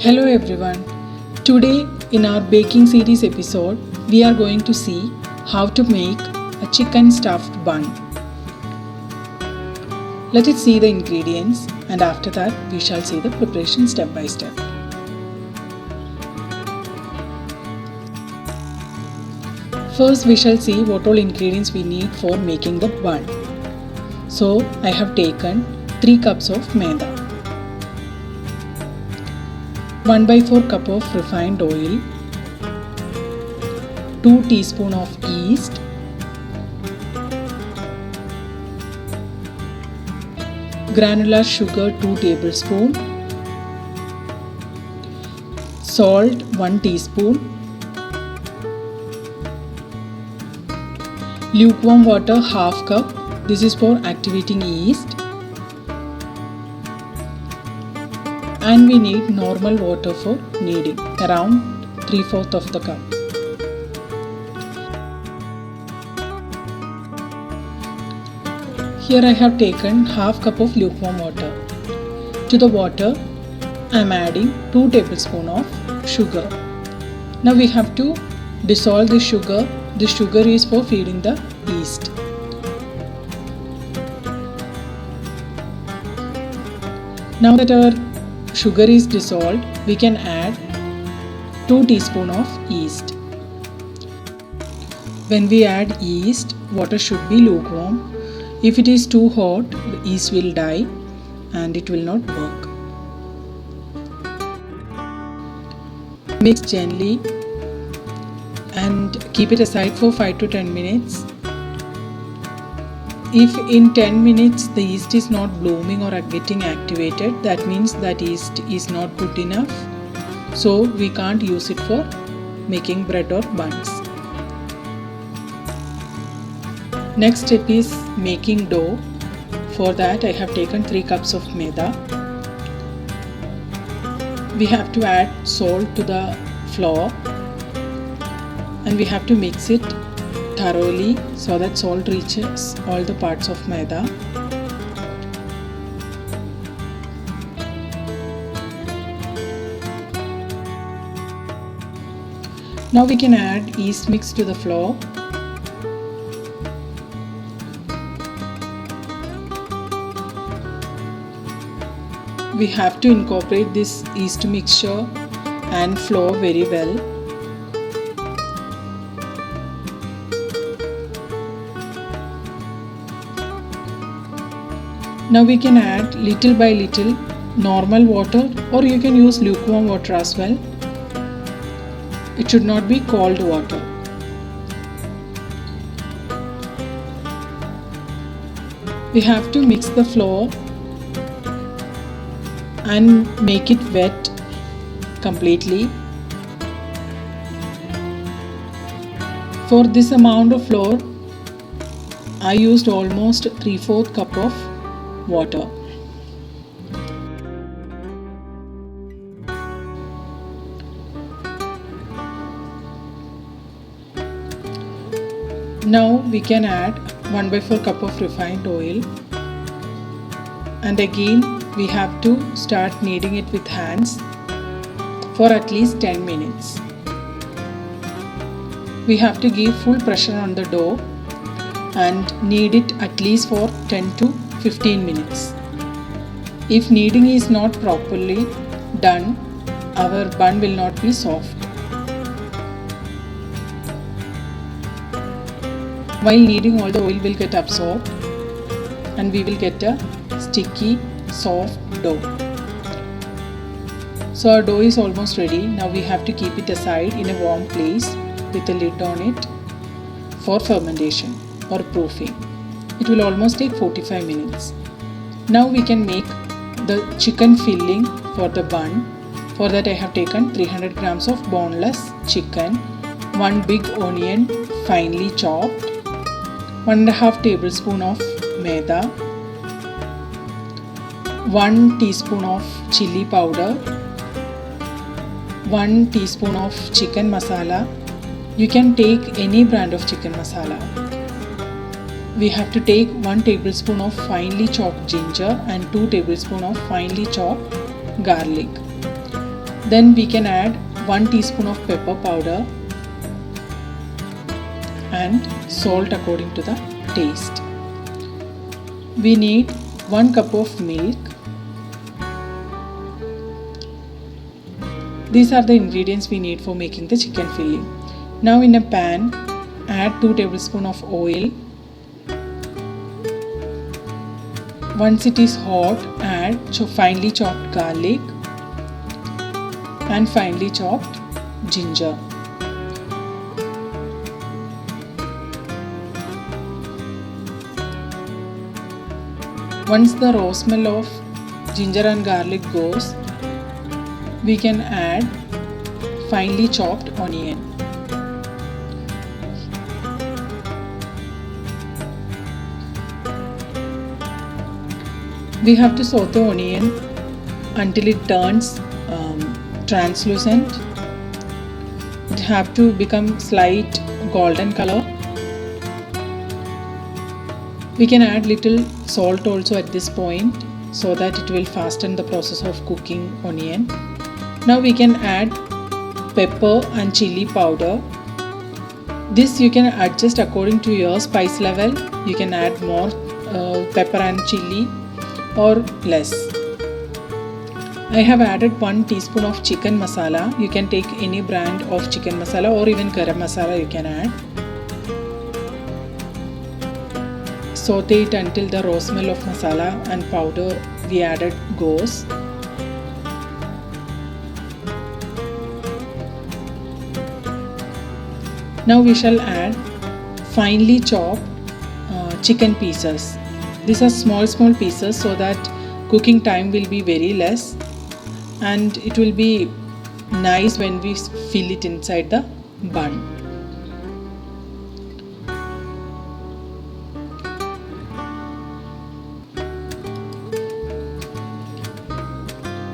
Hello everyone. Today in our baking series episode, we are going to see how to make a chicken stuffed bun. Let us see the ingredients and after that we shall see the preparation step by step. First we shall see what all ingredients we need for making the bun. So I have taken 3 cups of maida, 1/4 cup of refined oil, 2 teaspoons of yeast, granular sugar 2 tablespoons, salt 1 teaspoon, lukewarm water half cup, this is for activating yeast, and we need normal water for kneading, around 3/4 of the cup. Here I have taken half cup of lukewarm water. To the water I am adding 2 tablespoons of sugar. Now we have to dissolve the sugar. The sugar is for feeding the yeast. Now that our sugar is dissolved, we can add 2 teaspoons of yeast. When we add yeast, water should be lukewarm. If it is too hot, the yeast will die and it will not work. Mix gently and keep it aside for 5 to 10 minutes. If in 10 minutes the yeast is not blooming or getting activated, that means that yeast is not good enough. So we can't use it for making bread or buns. Next step is making dough. For that I have taken 3 cups of maida. We have to add salt to the flour and we have to mix it thoroughly so that salt reaches all the parts of maida. Now we can add yeast mix to the flour. We have to incorporate this yeast mixture and flour very well. Now we can add little by little normal water, or you can use lukewarm water as well. It should not be cold water. We have to mix the flour and make it wet completely. For this amount of flour, I used almost 3/4 cup of water. Now we can add 1/4 cup of refined oil, and again we have to start kneading it with hands for at least 10 minutes. We have to give full pressure on the dough and knead it at least for 10 to 15 minutes. If kneading is not properly done, our bun will not be soft. While kneading, all the oil will get absorbed and we will get a sticky, soft dough. So our dough is almost ready. Now we have to keep it aside in a warm place with a lid on it for fermentation or proofing. It will almost take 45 minutes. Now we can make the chicken filling for the bun. For that I have taken 300 grams of boneless chicken, 1 big onion finely chopped, 1.5 tablespoon of maida, 1 teaspoon of chili powder, 1 teaspoon of chicken masala. You can take any brand of chicken masala. We have to take 1 tablespoon of finely chopped ginger and 2 tablespoons of finely chopped garlic. Then we can add 1 teaspoon of pepper powder and salt according to the taste. We need 1 cup of milk. These are the ingredients we need for making the chicken filling. Now in a pan, add 2 tablespoons of oil. Once it is hot, add finely chopped garlic and finely chopped ginger. Once the raw smell of ginger and garlic goes, we can add finely chopped onion. We have to saute onion until it turns translucent. It have to become slight golden color. We can add little salt also at this point so that it will fasten the process of cooking onion. Now we can add pepper and chili powder. This you can adjust according to your spice level. You can add more pepper and chili or less. I have added 1 teaspoon of chicken masala. You can take any brand of chicken masala or even garam masala you can add. Saute it until the raw smell of masala and powder we added goes. Now we shall add finely chopped chicken pieces. These are small pieces so that cooking time will be very less and it will be nice when we fill it inside the bun.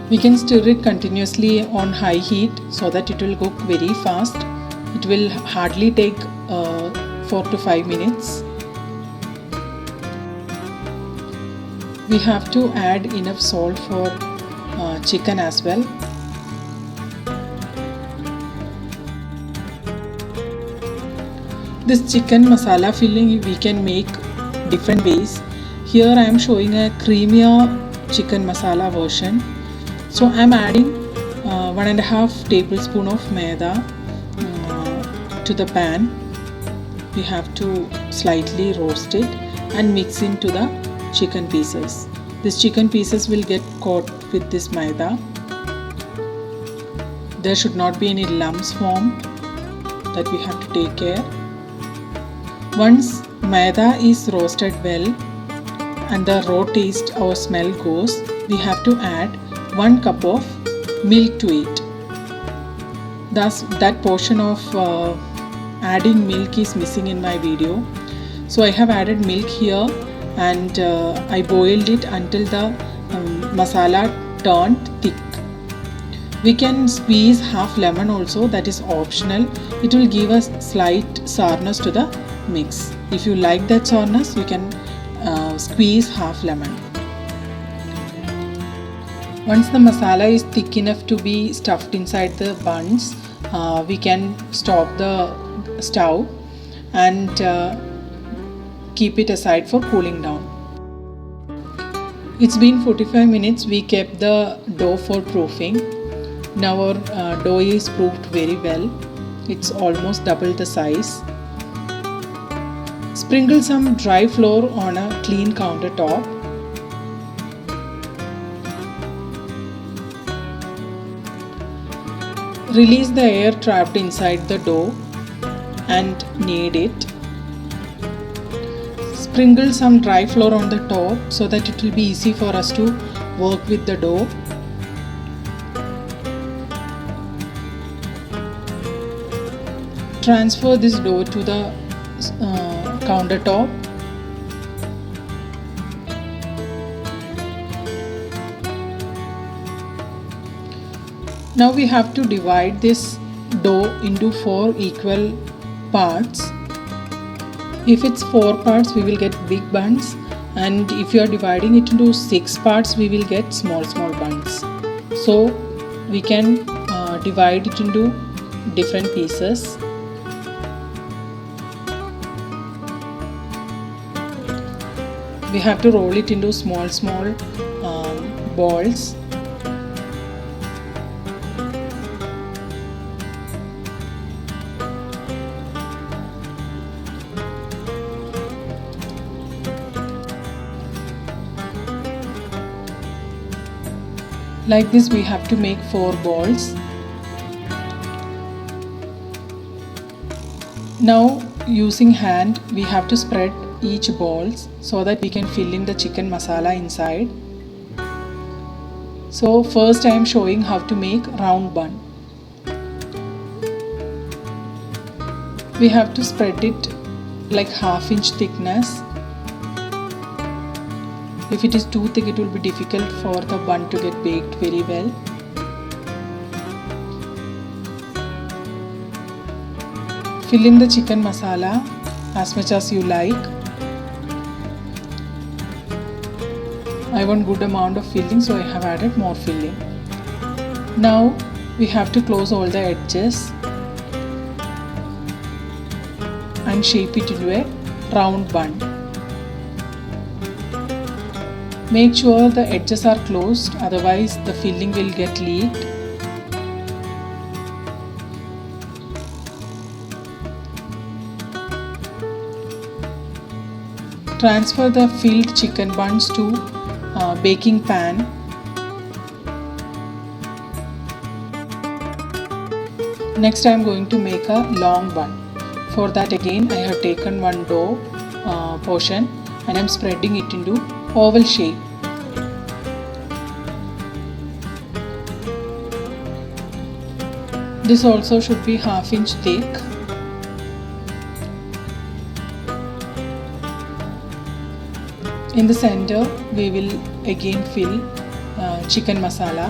We can stir it continuously on high heat so that it will cook very fast. It will hardly take 4 to 5 minutes. We have to add enough salt for chicken as well. This chicken masala filling we can make different ways. Here I am showing a creamier chicken masala version. So I am adding 1.5 tablespoon of maida to the pan. We have to slightly roast it and mix into the chicken pieces. These chicken pieces will get caught with this maida. There should not be any lumps formed, that we have to take care. Once maida is roasted well and the raw taste or smell goes, we have to add 1 cup of milk to it. Thus that portion of adding milk is missing in my video. So I have added milk here and I boiled it until the masala turned thick. We can squeeze half lemon also, that is optional. It will give us slight sourness to the mix. If you like that sourness, you can squeeze half lemon. Once the masala is thick enough to be stuffed inside the buns, we can stop the stove and keep it aside for cooling down. It's been 45 minutes. We kept the dough for proofing. Now our dough is proofed very well. It's almost double the size. Sprinkle some dry flour on a clean countertop. Release the air trapped inside the dough and knead it. Sprinkle some dry flour on the top so that it will be easy for us to work with the dough. Transfer this dough to the countertop. Now we have to divide this dough into 4 equal parts. If it's 4 parts, we will get big buns, and if you are dividing it into 6 parts, we will get small buns. So we can divide it into different pieces. We have to roll it into small balls. Like this we have to make 4 balls. Now using hand we have to spread each balls so that we can fill in the chicken masala inside. So first I am showing how to make round bun. We have to spread it like 1/2 inch thickness. If it is too thick, it will be difficult for the bun to get baked very well. Fill in the chicken masala as much as you like. I want good amount of filling, so I have added more filling. Now we have to close all the edges and shape it into a round bun. Make sure the edges are closed, otherwise the filling will get leaked. Transfer the filled chicken buns to baking pan. Next I am going to make a long bun. For that again I have taken one dough portion and I am spreading it into oval shape. This also should be 1/2 inch thick. In the center we will again fill chicken masala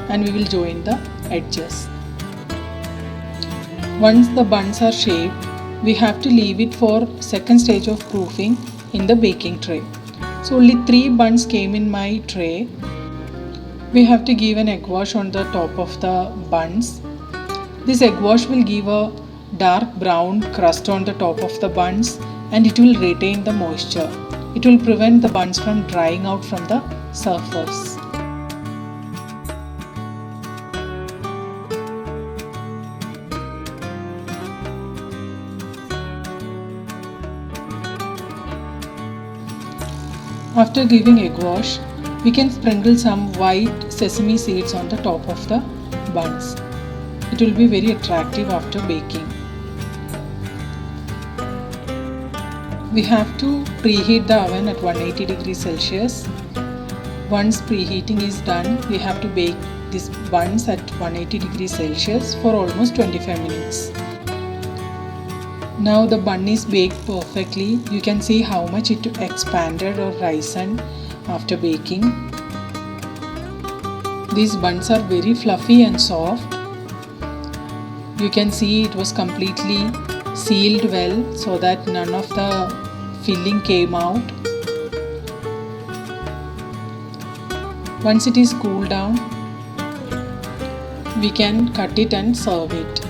and we will join the edges. Once the buns are shaped, we have to leave it for second stage of proofing in the baking tray. So only 3 buns came in my tray. We have to give an egg wash on the top of the buns. This egg wash will give a dark brown crust on the top of the buns and it will retain the moisture. It will prevent the buns from drying out from the surface. After giving egg wash, we can sprinkle some white sesame seeds on the top of the buns. It will be very attractive after baking. We have to preheat the oven at 180 degrees Celsius. Once preheating is done, we have to bake these buns at 180 degrees Celsius for almost 25 minutes. Now the bun is baked perfectly. You can see how much it expanded or risen after baking. These buns are very fluffy and soft. You can see it was completely sealed well so that none of the filling came out. Once it is cooled down, we can cut it and serve it.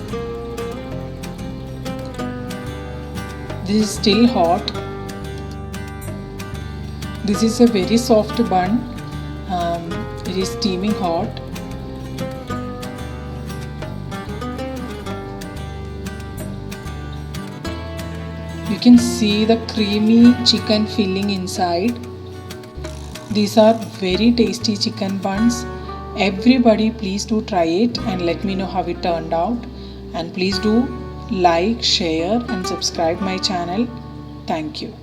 This is still hot. This is a very soft bun. It is steaming hot. You can see the creamy chicken filling inside. These are very tasty chicken buns. Everybody please do try it and let me know how it turned out. And please do like, share and subscribe my channel. Thank you.